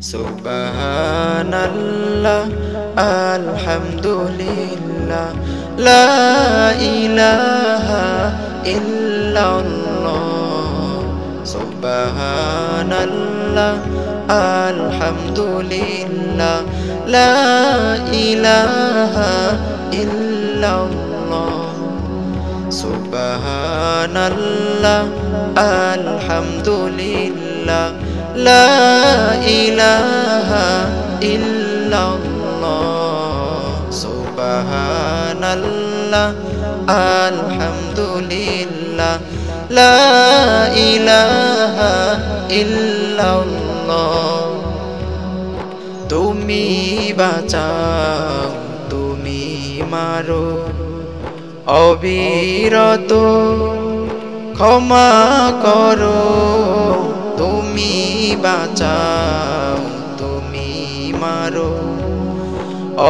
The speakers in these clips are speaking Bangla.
সুবহানাল্লাহ আলহামদুলিল্লাহ লা ইলাহা ইল্লাল্লাহ সুবহানাল্লাহ আলহামদুলিল্লাহ লা ইলাহা ইল্লাল্লাহ সুবহানাল্লাহ আলহামদুলিল্লাহ লা ইলাহা ইল্লাল্লাহ সুবহানাল্লাহ আলহামদুলিল্লাহ লা ইলাহা ইল্লাল্লাহ তুমি বাঁচাও তুমি মারো অবিরত ক্ষমা করো তুমি বাঁচাও তুমি মারো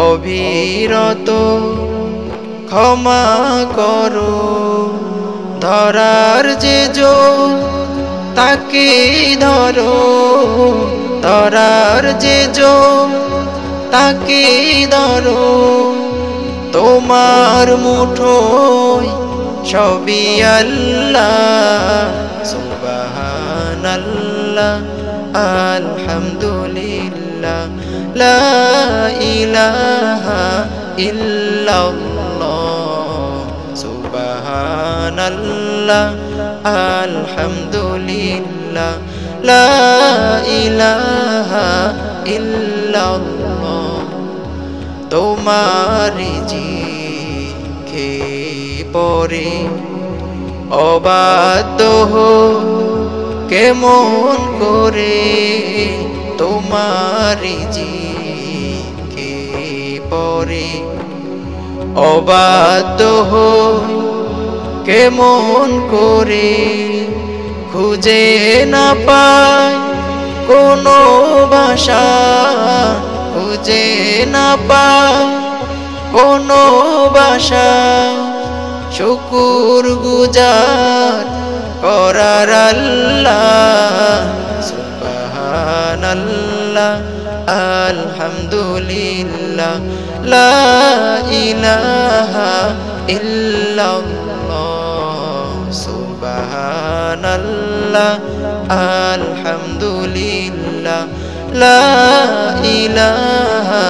অবিরত ক্ষমা করো ধরার যে জোর তাকে ধরো ধরার যে জোর তাকে ধরো তোমার মুঠোয় সবই আল্লাহ সুবহানাল্লাহ আলহামদুলিল্লাহ লা ইলাহা ইল্লাল্লাহ সুবহানাল্লাহ আলহামদুলিল্লাহ লা ইলাহা ইল্লাল্লাহ তোমার জিকে পরে অবাধ্য কেমন করে তোমার জিকে পরে অবাধ্য কেমন করে খুঁজে না পায় কোনো ভাষা খুঁজে না পায় কোনো ভাষা শুকুর গুজার করার আল্লাহ সুবহানাল্লাহ আলহামদুলিল্লাহ লা ইলাহা ইল্লাল্লাহ সুবহানাল্লাহ আলহামদুলিল্লাহ লা ইলাহা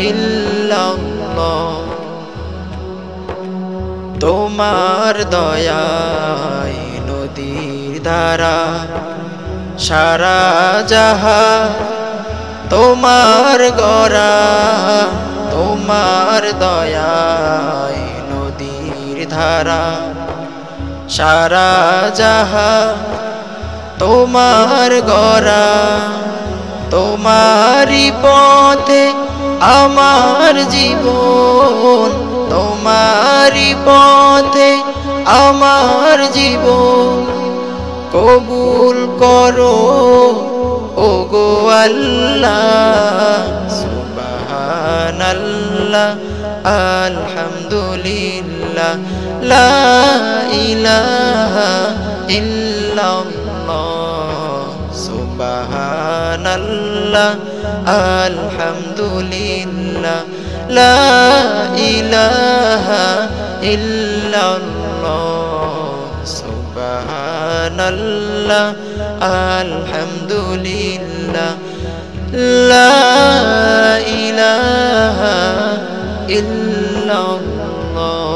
ইল্লাল্লাহ তোমার দয়ায় নদীর ধারা সারা জাহান তোমার গড়া তোমার দয়ায় নদীর ধারা সারা জাহান তোমার গড়া তোমারি পথে আমার জীবন তোমারি পথে আমার জীবন কবুল করো ওগো আল্লাহ সুবহানাল্লাহ আলহামদুলিল্লাহ লা ইলাহা ইল্লাল্লাহ সুবহানাল্লাহ আলহামদুলিল্লাহ লা ইলাহা ইল্লাল্লাহ সুবহানাল্লাহ আলহামদুলিল্লাহ লা ইলাহা ইল্লাল্লাহ